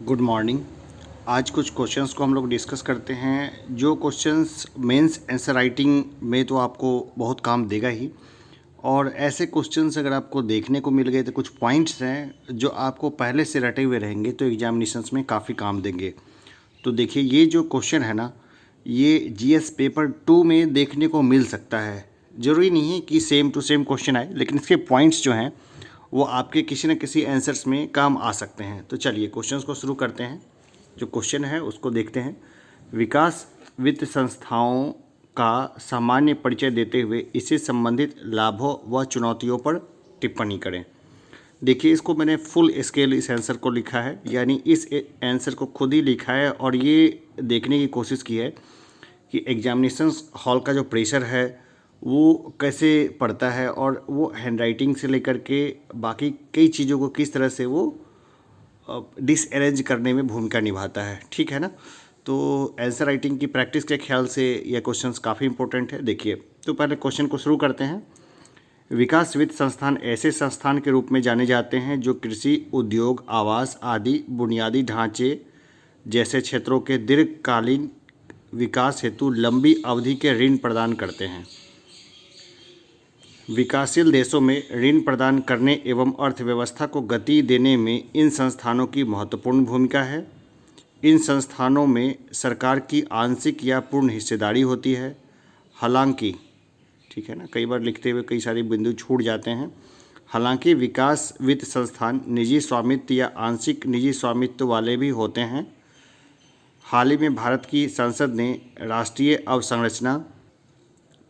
Good morning. आज कुछ questions को हम लोग डिस्कस करते हैं। जो क्वेश्चंस मेंस आंसर राइटिंग में तो आपको बहुत काम देगा ही, और ऐसे क्वेश्चंस अगर आपको देखने को मिल गए तो कुछ पॉइंट्स हैं जो आपको पहले से रटे हुए रहेंगे तो एग्जामिनेशंस में काफ़ी काम देंगे। तो देखिए, ये जो क्वेश्चन है ना, ये जीएस पेपर 2 में देखने को मिल सकता है। ज़रूरी नहीं है कि सेम टू सेम क्वेश्चन आए, लेकिन इसके पॉइंट्स जो हैं वो आपके किसी न किसी आंसर्स में काम आ सकते हैं। तो चलिए क्वेश्चंस को शुरू करते हैं। जो क्वेश्चन है उसको देखते हैं। विकास वित्त संस्थाओं का सामान्य परिचय देते हुए इससे संबंधित लाभों व चुनौतियों पर टिप्पणी करें। देखिए, इसको मैंने फुल स्केल इस आंसर को लिखा है, यानी इस आंसर को खुद ही लिखा है और ये देखने की कोशिश की है कि एग्जामिनेशंस हॉल का जो प्रेशर है वो कैसे पड़ता है, और वो हैंडराइटिंग से लेकर के बाकी कई चीज़ों को किस तरह से वो डिसअरेंज करने में भूमिका निभाता है। ठीक है ना। तो आंसर राइटिंग की प्रैक्टिस के ख्याल से यह क्वेश्चंस काफ़ी इंपॉर्टेंट है। देखिए, तो पहले क्वेश्चन को शुरू करते हैं। विकास वित्त संस्थान ऐसे संस्थान के रूप में जाने जाते हैं जो कृषि, उद्योग, आवास आदि बुनियादी ढांचे जैसे क्षेत्रों के दीर्घकालीन विकास हेतु लंबी अवधि के ऋण प्रदान करते हैं। विकासशील देशों में ऋण प्रदान करने एवं अर्थव्यवस्था को गति देने में इन संस्थानों की महत्वपूर्ण भूमिका है। इन संस्थानों में सरकार की आंशिक या पूर्ण हिस्सेदारी होती है। हालांकि, ठीक है ना, कई बार लिखते हुए कई सारे बिंदु छूट जाते हैं। हालांकि विकास वित्त संस्थान निजी स्वामित्व या आंशिक निजी स्वामित्व वाले भी होते हैं। हाल ही में भारत की संसद ने राष्ट्रीय अवसंरचना,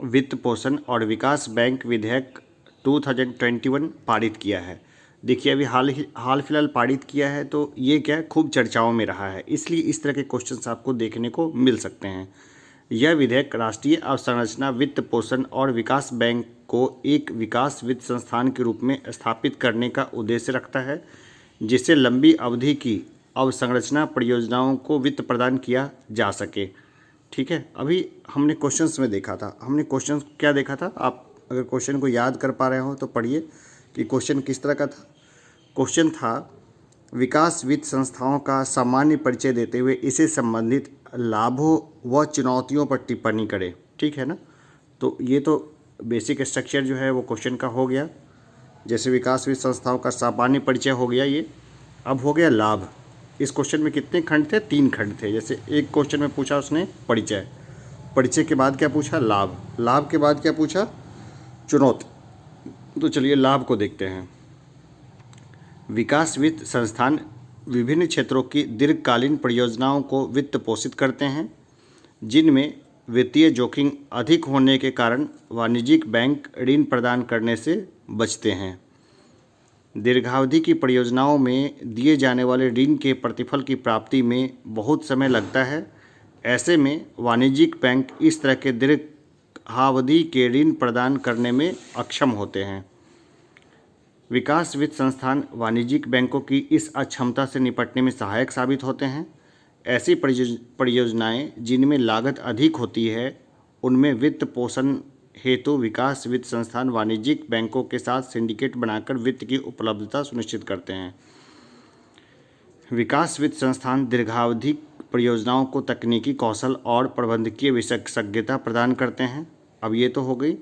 वित्त पोषण और विकास बैंक विधेयक 2021 पारित किया है। देखिए, अभी हाल फिलहाल पारित किया है, तो ये क्या है, खूब चर्चाओं में रहा है, इसलिए इस तरह के क्वेश्चंस आपको देखने को मिल सकते हैं। यह विधेयक राष्ट्रीय अवसंरचना, वित्त पोषण और विकास बैंक को एक विकास वित्त संस्थान के रूप में स्थापित करने का उद्देश्य रखता है, जिससे लंबी अवधि की अवसंरचना परियोजनाओं को वित्त प्रदान किया जा सके। ठीक है। अभी हमने क्वेश्चंस में देखा था, हमने क्वेश्चन क्या देखा था, आप अगर क्वेश्चन को याद कर पा रहे हो तो पढ़िए कि क्वेश्चन किस तरह का था। क्वेश्चन था, विकास वित्त संस्थाओं का सामान्य परिचय देते हुए इसे संबंधित लाभों व चुनौतियों पर टिप्पणी करें। ठीक है ना। तो ये तो बेसिक स्ट्रक्चर जो है वो क्वेश्चन का हो गया। जैसे विकास वित्त संस्थाओं का सामान्य परिचय हो गया ये। अब हो गया लाभ। इस क्वेश्चन में कितने खंड थे? 3 खंड थे। जैसे एक क्वेश्चन में पूछा उसने परिचय, परिचय के बाद क्या पूछा? लाभ, लाभ के बाद क्या पूछा? चुनौती। तो चलिए लाभ को देखते हैं। विकास वित्त संस्थान विभिन्न क्षेत्रों की दीर्घकालीन परियोजनाओं को वित्त पोषित करते हैं, जिनमें वित्तीय जोखिम अधिक होने के कारण वाणिज्यिक बैंक ऋण प्रदान करने से बचते हैं। दीर्घावधि की परियोजनाओं में दिए जाने वाले ऋण के प्रतिफल की प्राप्ति में बहुत समय लगता है। ऐसे में वाणिज्यिक बैंक इस तरह के दीर्घावधि के ऋण प्रदान करने में अक्षम होते हैं। विकास वित्त संस्थान वाणिज्यिक बैंकों की इस अक्षमता से निपटने में सहायक साबित होते हैं। ऐसी परियोजनाएं जिनमें लागत अधिक होती है, उनमें वित्त पोषण हेतु विकास वित्त संस्थान वाणिज्यिक बैंकों के साथ सिंडिकेट बनाकर वित्त की उपलब्धता सुनिश्चित करते हैं। विकास वित्त संस्थान दीर्घावधि परियोजनाओं को तकनीकी कौशल और प्रबंधकीय विशेषज्ञता प्रदान करते हैं। अब ये तो हो गई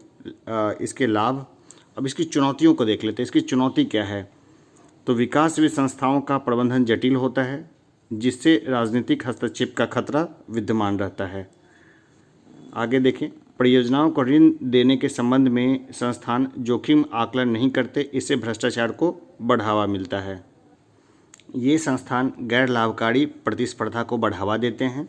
इसके लाभ। अब इसकी चुनौतियों को देख लेते हैं। इसकी चुनौती क्या है? तो विकास वित्त संस्थाओं का प्रबंधन जटिल होता है, जिससे राजनीतिक हस्तक्षेप का खतरा विद्यमान रहता है। आगे देखें, परियोजनाओं को ऋण देने के संबंध में संस्थान जोखिम आकलन नहीं करते, इससे भ्रष्टाचार को बढ़ावा मिलता है। ये संस्थान गैर लाभकारी प्रतिस्पर्धा को बढ़ावा देते हैं।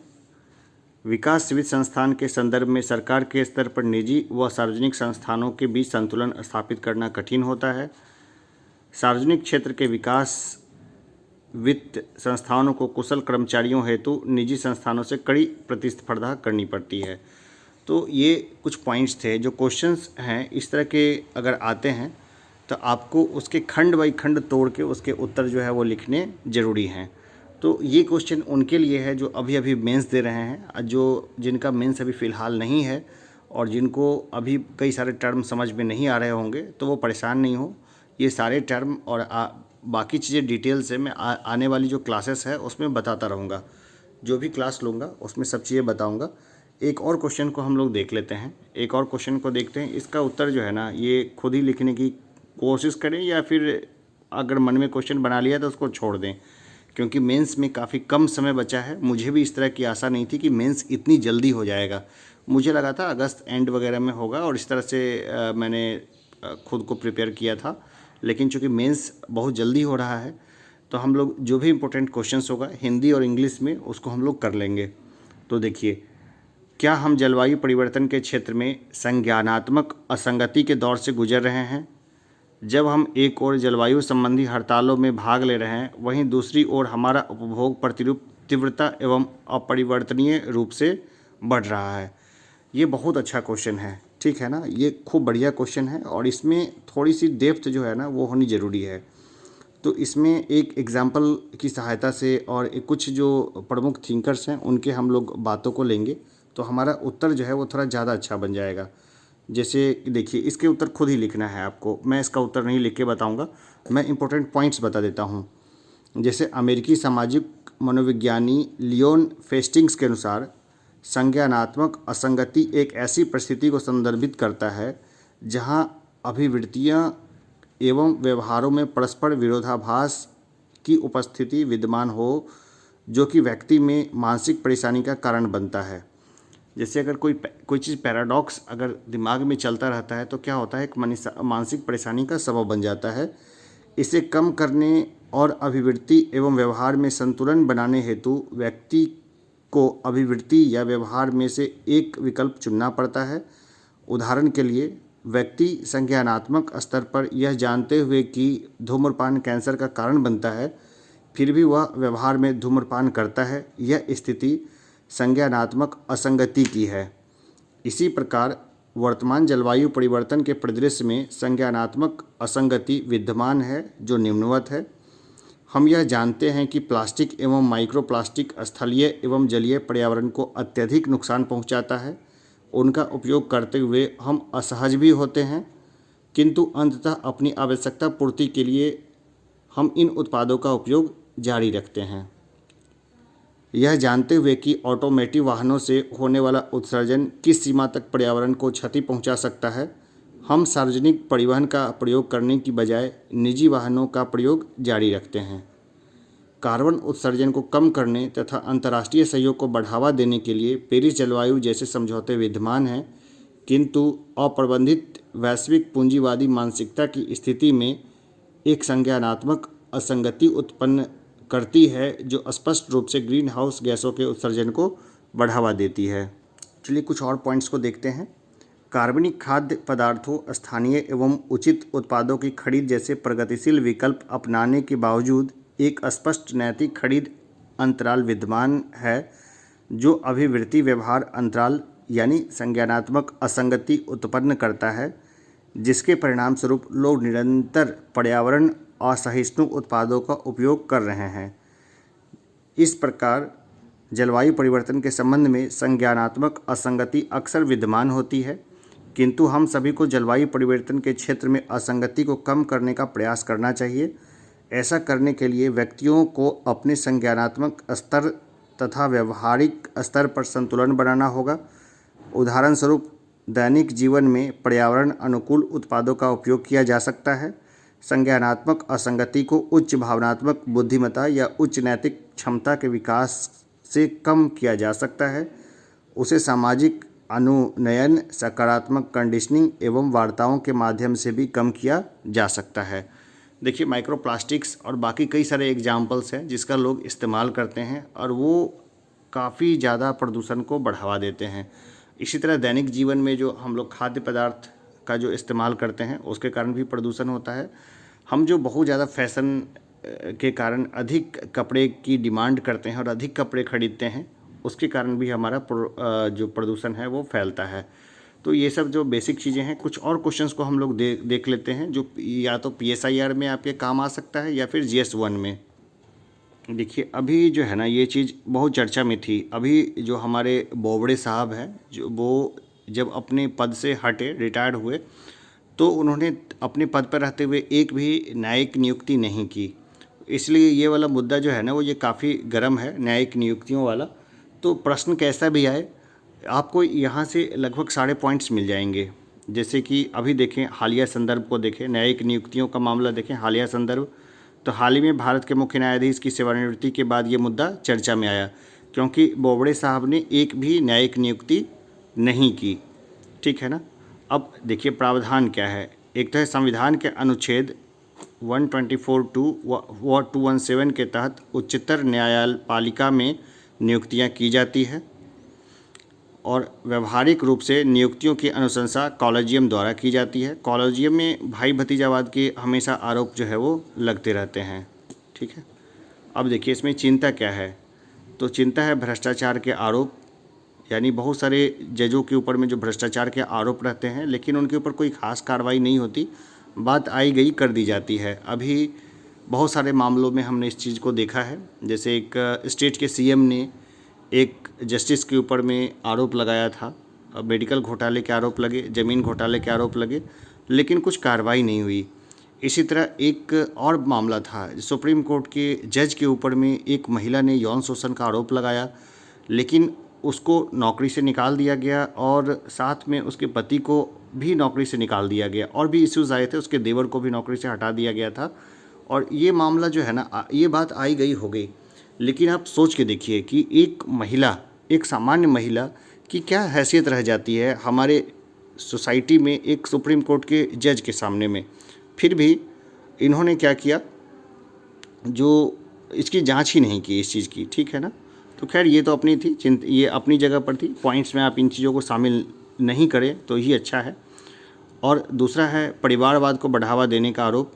विकास वित्त संस्थान के संदर्भ में सरकार के स्तर पर निजी व सार्वजनिक संस्थानों के बीच संतुलन स्थापित करना कठिन होता है। सार्वजनिक क्षेत्र के विकास वित्त संस्थानों को कुशल कर्मचारियों हेतु निजी संस्थानों से कड़ी प्रतिस्पर्धा करनी पड़ती है। तो ये कुछ पॉइंट्स थे जो क्वेश्चंस हैं इस तरह के अगर आते हैं तो आपको उसके खंड बाई खंड तोड़ के उसके उत्तर जो है वो लिखने ज़रूरी हैं। तो ये क्वेश्चन उनके लिए है जो अभी अभी मेंस दे रहे हैं, जो जिनका मेंस अभी फ़िलहाल नहीं है और जिनको अभी कई सारे टर्म समझ में नहीं आ रहे होंगे, तो वो परेशान नहीं हो। ये सारे टर्म और बाकी चीज़ें डिटेल से मैं आने वाली जो क्लासेस है उसमें बताता रहूँगा। जो भी क्लास लूँगा उसमें सब चीज़ें बताऊँगा। एक और क्वेश्चन को हम लोग देख लेते हैं। एक और क्वेश्चन को देखते हैं। इसका उत्तर जो है ना, ये खुद ही लिखने की कोशिश करें या फिर अगर मन में क्वेश्चन बना लिया तो उसको छोड़ दें, क्योंकि मेंस में काफ़ी कम समय बचा है। मुझे भी इस तरह की आशा नहीं थी कि मेंस इतनी जल्दी हो जाएगा। मुझे लगा था अगस्त एंड वगैरह में होगा और इस तरह से मैंने खुद को प्रिपेयर किया था, लेकिन चूंकि मेंस बहुत जल्दी हो रहा है तो हम लोग जो भी इम्पोर्टेंट क्वेश्चंस होगा हिंदी और इंग्लिश में उसको हम लोग कर लेंगे। तो देखिए, क्या हम जलवायु परिवर्तन के क्षेत्र में संज्ञानात्मक असंगति के दौर से गुजर रहे हैं? जब हम एक ओर जलवायु संबंधी हड़तालों में भाग ले रहे हैं, वहीं दूसरी ओर हमारा उपभोग प्रतिरूप तीव्रता एवं अपरिवर्तनीय रूप से बढ़ रहा है। ये बहुत अच्छा क्वेश्चन है, ठीक है ना। ये खूब बढ़िया क्वेश्चन है और इसमें थोड़ी सी डेप्थ जो है ना वो होनी ज़रूरी है। तो इसमें एक एग्जाम्पल की सहायता से और कुछ जो प्रमुख थिंकर्स हैं उनके हम लोग बातों को लेंगे तो हमारा उत्तर जो है वो थोड़ा ज़्यादा अच्छा बन जाएगा। जैसे देखिए, इसके उत्तर खुद ही लिखना है आपको, मैं इसका उत्तर नहीं लिख के बताऊँगा, मैं इंपॉर्टेंट पॉइंट्स बता देता हूँ। जैसे अमेरिकी सामाजिक मनोविज्ञानी लियोन फेस्टिंग्स के अनुसार संज्ञानात्मक असंगति एक ऐसी परिस्थिति को संदर्भित करता है जहाँ अभिवृत्तियाँ एवं व्यवहारों में परस्पर विरोधाभास की उपस्थिति विद्यमान हो, जो कि व्यक्ति में मानसिक परेशानी का कारण बनता है। जैसे अगर कोई चीज़ पैराडॉक्स अगर दिमाग में चलता रहता है तो क्या होता है, एक मानसिक परेशानी का सबब बन जाता है। इसे कम करने और अभिवृत्ति एवं व्यवहार में संतुलन बनाने हेतु व्यक्ति को अभिवृत्ति या व्यवहार में से एक विकल्प चुनना पड़ता है। उदाहरण के लिए, व्यक्ति संज्ञानात्मक स्तर पर यह जानते हुए कि धूम्रपान कैंसर का कारण बनता है, फिर भी वह व्यवहार में धूम्रपान करता है। यह स्थिति संज्ञानात्मक असंगति की है। इसी प्रकार वर्तमान जलवायु परिवर्तन के परिदृश्य में संज्ञानात्मक असंगति विद्यमान है, जो निम्नवत है। हम यह जानते हैं कि प्लास्टिक एवं माइक्रोप्लास्टिक स्थलीय एवं जलीय पर्यावरण को अत्यधिक नुकसान पहुंचाता है। उनका उपयोग करते हुए हम असहज भी होते हैं, किंतु अंततः अपनी आवश्यकता पूर्ति के लिए हम इन उत्पादों का उपयोग जारी रखते हैं। यह जानते हुए कि ऑटोमेटिव वाहनों से होने वाला उत्सर्जन किस सीमा तक पर्यावरण को क्षति पहुंचा सकता है, हम सार्वजनिक परिवहन का प्रयोग करने की बजाय निजी वाहनों का प्रयोग जारी रखते हैं। कार्बन उत्सर्जन को कम करने तथा अंतर्राष्ट्रीय सहयोग को बढ़ावा देने के लिए पेरिस जलवायु जैसे समझौते विद्यमान हैं, किंतु अप्रबंधित वैश्विक पूंजीवादी मानसिकता की स्थिति में एक संज्ञानात्मक असंगति उत्पन्न करती है, जो स्पष्ट रूप से ग्रीन हाउस गैसों के उत्सर्जन को बढ़ावा देती है। चलिए कुछ और पॉइंट्स को देखते हैं। कार्बनिक खाद्य पदार्थों, स्थानीय एवं उचित उत्पादों की खरीद जैसे प्रगतिशील विकल्प अपनाने के बावजूद एक स्पष्ट नैतिक खरीद अंतराल विद्यमान है, जो अभिवृत्ति व्यवहार अंतराल यानी संज्ञानात्मक असंगति उत्पन्न करता है, जिसके परिणाम स्वरूप लोग निरंतर पर्यावरण असहिष्णु उत्पादों का उपयोग कर रहे हैं। इस प्रकार जलवायु परिवर्तन के संबंध में संज्ञानात्मक असंगति अक्सर विद्यमान होती है, किंतु हम सभी को जलवायु परिवर्तन के क्षेत्र में असंगति को कम करने का प्रयास करना चाहिए। ऐसा करने के लिए व्यक्तियों को अपने संज्ञानात्मक स्तर तथा व्यवहारिक स्तर पर संतुलन बनाना होगा। उदाहरण स्वरूप, दैनिक जीवन में पर्यावरण अनुकूल उत्पादों का उपयोग किया जा सकता है। संज्ञानात्मक असंगति को उच्च भावनात्मक बुद्धिमत्ता या उच्च नैतिक क्षमता के विकास से कम किया जा सकता है। उसे सामाजिक अनुनयन, सकारात्मक कंडीशनिंग एवं वार्ताओं के माध्यम से भी कम किया जा सकता है। देखिए, माइक्रोप्लास्टिक्स और बाकी कई सारे एग्जाम्पल्स हैं जिसका लोग इस्तेमाल करते हैं और वो काफ़ी ज़्यादा प्रदूषण को बढ़ावा देते हैं। इसी तरह दैनिक जीवन में जो हम लोग खाद्य पदार्थ का जो इस्तेमाल करते हैं उसके कारण भी प्रदूषण होता है। हम जो बहुत ज़्यादा फैशन के कारण अधिक कपड़े की डिमांड करते हैं और अधिक कपड़े खरीदते हैं, उसके कारण भी हमारा जो प्रदूषण है वो फैलता है। तो ये सब जो बेसिक चीज़ें हैं, कुछ और क्वेश्चंस को हम लोग देख लेते हैं जो या तो PSIR में आपके काम आ सकता है या फिर GS1 में। देखिए, अभी जो है ना ये चीज़ बहुत चर्चा में थी। अभी जो हमारे बोबड़े साहब हैं, जो वो जब अपने पद से हटे, रिटायर्ड हुए, तो उन्होंने अपने पद पर रहते हुए एक भी न्यायिक नियुक्ति नहीं की। इसलिए ये वाला मुद्दा जो है ना, वो ये काफ़ी गर्म है, न्यायिक नियुक्तियों वाला। तो प्रश्न कैसा भी आए, आपको यहाँ से लगभग सारे पॉइंट्स मिल जाएंगे। जैसे कि अभी देखें, हालिया संदर्भ को देखें, न्यायिक नियुक्तियों का मामला देखें, हालिया संदर्भ। तो हाल ही में भारत के मुख्य न्यायाधीश की सेवानिवृत्ति के बाद ये मुद्दा चर्चा में आया, क्योंकि बोबड़े साहब ने एक भी न्यायिक नियुक्ति नहीं की। ठीक है ना। अब देखिए प्रावधान क्या है। एक तो है संविधान के अनुच्छेद 124(2) व 217 के तहत उच्चतर न्यायपालिका में नियुक्तियां की जाती है और व्यवहारिक रूप से नियुक्तियों की अनुशंसा कॉलेजियम द्वारा की जाती है। कॉलेजियम में भाई भतीजावाद के हमेशा आरोप जो है वो लगते रहते हैं। ठीक है। अब देखिए इसमें चिंता क्या है। तो चिंता है भ्रष्टाचार के आरोप, यानी बहुत सारे जजों के ऊपर में जो भ्रष्टाचार के आरोप रहते हैं, लेकिन उनके ऊपर कोई खास कार्रवाई नहीं होती, बात आई गई कर दी जाती है। अभी बहुत सारे मामलों में हमने इस चीज़ को देखा है। जैसे एक स्टेट के सीएम ने एक जस्टिस के ऊपर में आरोप लगाया था, मेडिकल घोटाले के आरोप लगे, ज़मीन घोटाले के आरोप लगे, लेकिन कुछ कार्रवाई नहीं हुई। इसी तरह एक और मामला था, सुप्रीम कोर्ट के जज के ऊपर में एक महिला ने यौन शोषण का आरोप लगाया, लेकिन उसको नौकरी से निकाल दिया गया और साथ में उसके पति को भी नौकरी से निकाल दिया गया, और भी इश्यूज़ आए थे, उसके देवर को भी नौकरी से हटा दिया गया था। और ये मामला जो है ना, ये बात आई गई हो गई। लेकिन आप सोच के देखिए कि एक महिला, एक सामान्य महिला की क्या हैसियत रह जाती है हमारे सोसाइटी में एक सुप्रीम कोर्ट के जज के सामने में। फिर भी इन्होंने क्या किया, जो इसकी जांच ही नहीं की इस चीज़ की। ठीक है ना। तो खैर ये तो अपनी थी ये अपनी जगह पर थी। पॉइंट्स में आप इन चीज़ों को शामिल नहीं करें तो ही अच्छा है। और दूसरा है परिवारवाद को बढ़ावा देने का आरोप।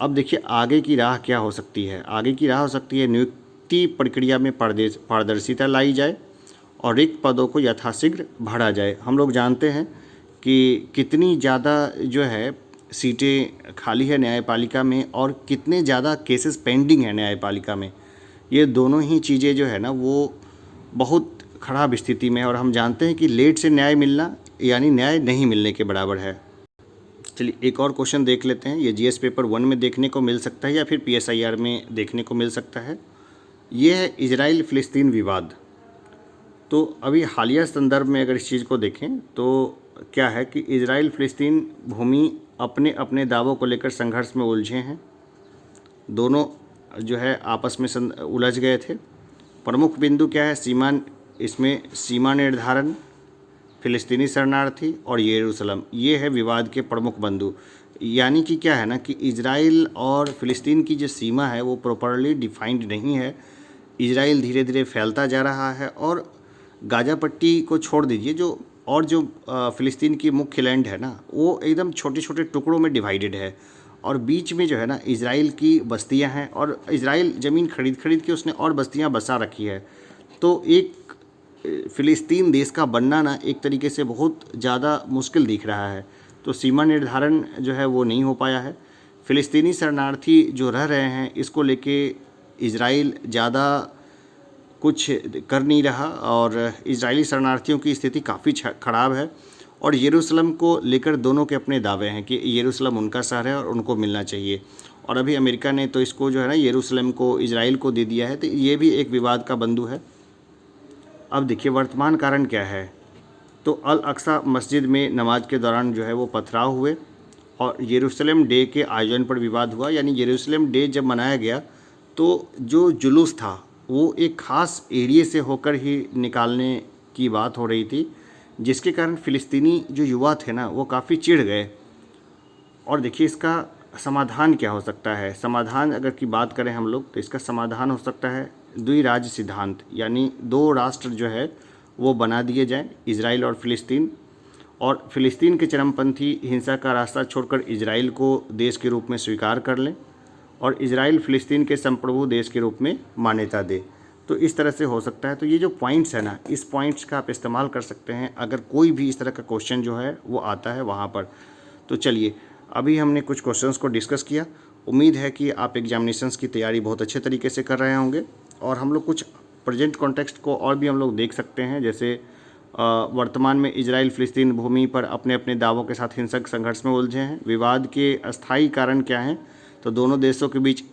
अब देखिए आगे की राह क्या हो सकती है। आगे की राह हो सकती है नियुक्ति प्रक्रिया में पारदर्शिता लाई जाए और रिक्त पदों को यथाशीघ्र भरा जाए। हम लोग जानते हैं कि कितनी ज़्यादा जो है सीटें खाली है न्यायपालिका में और कितने ज़्यादा केसेस पेंडिंग है न्यायपालिका में। ये दोनों ही चीज़ें जो है ना, वो बहुत ख़राब स्थिति में है और हम जानते हैं कि लेट से न्याय मिलना यानी न्याय नहीं मिलने के बराबर है। चलिए एक और क्वेश्चन देख लेते हैं। ये जीएस पेपर 1 में देखने को मिल सकता है या फिर पीएसआईआर में देखने को मिल सकता है। ये है इजराइल फ़िलिस्तीन विवाद। तो अभी हालिया संदर्भ में अगर इस चीज़ को देखें तो क्या है कि इजराइल फ़िलिस्तीन भूमि अपने अपने दावों को लेकर संघर्ष में उलझे हैं। दोनों जो है आपस में उलझ गए थे। प्रमुख बिंदु क्या है, इसमें सीमा निर्धारण, फ़िलिस्तीनी शरणार्थी और यरूशलेम, ये है विवाद के प्रमुख बिंदु। यानी कि क्या है ना कि इजराइल और फ़िलिस्तीन की जो सीमा है वो प्रॉपरली डिफाइंड नहीं है। इजराइल धीरे धीरे फैलता जा रहा है और गाज़ा पट्टी को छोड़ दीजिए, जो फ़िलिस्तीन की मुख्य लैंड है ना, वो एकदम छोटे छोटे टुकड़ों में डिवाइडेड है और बीच में जो है ना इजराइल की बस्तियां हैं और इजराइल ज़मीन खरीद के उसने और बस्तियां बसा रखी है। तो एक फ़िलिस्तीन देश का बनना ना एक तरीके से बहुत ज़्यादा मुश्किल दिख रहा है। तो सीमा निर्धारण जो है वो नहीं हो पाया है। फ़िलिस्तीनी शरणार्थी जो रह रहे हैं, इसको लेके इजराइल ज़्यादा कुछ कर नहीं रहा और इजरायली शरणार्थियों की स्थिति काफ़ी ख़राब है। और यरूशलेम को लेकर दोनों के अपने दावे हैं कि यरूशलेम उनका शहर है और उनको मिलना चाहिए। और अभी अमेरिका ने तो इसको जो है ना यरूशलेम को इजराइल को दे दिया है। तो ये भी एक विवाद का बिंदु है। अब देखिए वर्तमान कारण क्या है। तो अल अक्सा मस्जिद में नमाज के दौरान जो है वो पथराव हुए और यरूशलेम डे के आयोजन पर विवाद हुआ। यानी यरूशलेम डे जब मनाया गया तो जो जुलूस था वो एक ख़ास एरिए से होकर ही निकालने की बात हो रही थी, जिसके कारण फ़िलिस्तीनी जो युवा थे ना वो काफ़ी चिढ़ गए। और देखिए इसका समाधान क्या हो सकता है। समाधान अगर की बात करें हम लोग तो इसका समाधान हो सकता है द्विराज्य सिद्धांत, यानी 2 राष्ट्र जो है वो बना दिए जाएं, इजराइल और फ़िलिस्तीन। और फ़िलिस्तीन के चरमपंथी हिंसा का रास्ता छोड़कर इजराइल को देश के रूप में स्वीकार कर लें और इजराइल फ़िलिस्तीन के संप्रभु देश के रूप में मान्यता दे। तो इस तरह से हो सकता है। तो ये जो पॉइंट्स है ना, इस पॉइंट्स का आप इस्तेमाल कर सकते हैं अगर कोई भी इस तरह का क्वेश्चन जो है वो आता है वहाँ पर। तो चलिए अभी हमने कुछ क्वेश्चंस को डिस्कस किया। उम्मीद है कि आप एग्जामिनेशंस की तैयारी बहुत अच्छे तरीके से कर रहे होंगे और हम लोग कुछ प्रेजेंट कॉन्टेक्स्ट को और भी हम लोग देख सकते हैं। जैसे वर्तमान में इजराइल फिलिस्तीन भूमि पर अपने अपने दावों के साथ हिंसक संघर्ष में उलझे हैं। विवाद के अस्थायी कारण क्या हैं? तो दोनों देशों के बीच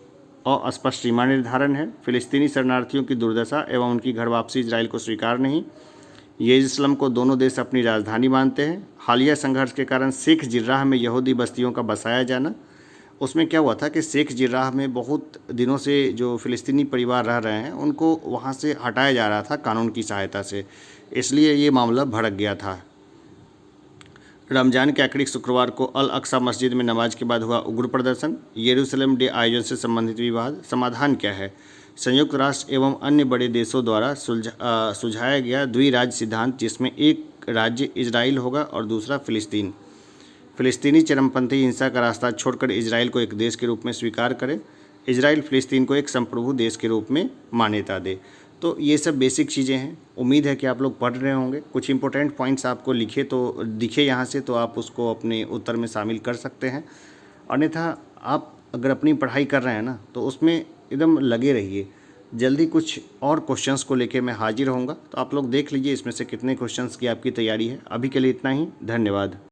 अस्पष्ट सीमा निर्धारण है, फिलिस्तीनी शरणार्थियों की दुर्दशा एवं उनकी घर वापसी इजराइल को स्वीकार नहीं, यरूशलेम को दोनों देश अपनी राजधानी मानते हैं, हालिया संघर्ष के कारण शेख जिर्राह में यहूदी बस्तियों का बसाया जाना। उसमें क्या हुआ था कि शेख जिर्राह में बहुत दिनों से जो फ़िलिस्तीनी परिवार रह रहे हैं उनको वहाँ से हटाया जा रहा था कानून की सहायता से, इसलिए ये मामला भड़क गया था। रमज़ान के आखिरी शुक्रवार को अल अक्सा मस्जिद में नमाज के बाद हुआ उग्र प्रदर्शन। यरूशलेम डे आयोजन से संबंधित विवाद, समाधान क्या है? संयुक्त राष्ट्र एवं अन्य बड़े देशों द्वारा सुझाया गया द्विराज्य सिद्धांत, जिसमें एक राज्य इजराइल होगा और दूसरा फिलिस्तीन। फिलिस्तीनी चरमपंथी हिंसा का रास्ता छोड़कर इजराइल को एक देश के रूप में स्वीकार करे, इजराइल फिलिस्तीन को एक संप्रभु देश के रूप में मान्यता दे। तो ये सब बेसिक चीज़ें हैं। उम्मीद है कि आप लोग पढ़ रहे होंगे। कुछ इंपॉर्टेंट पॉइंट्स आपको दिखे यहाँ से, तो आप उसको अपने उत्तर में शामिल कर सकते हैं। अन्यथा आप अगर अपनी पढ़ाई कर रहे हैं ना, तो उसमें एकदम लगे रहिए। जल्दी कुछ और क्वेश्चंस को लेके मैं हाजिर होऊंगा, तो आप लोग देख लीजिए इसमें से कितने क्वेश्चंस की आपकी तैयारी है। अभी के लिए इतना ही, धन्यवाद।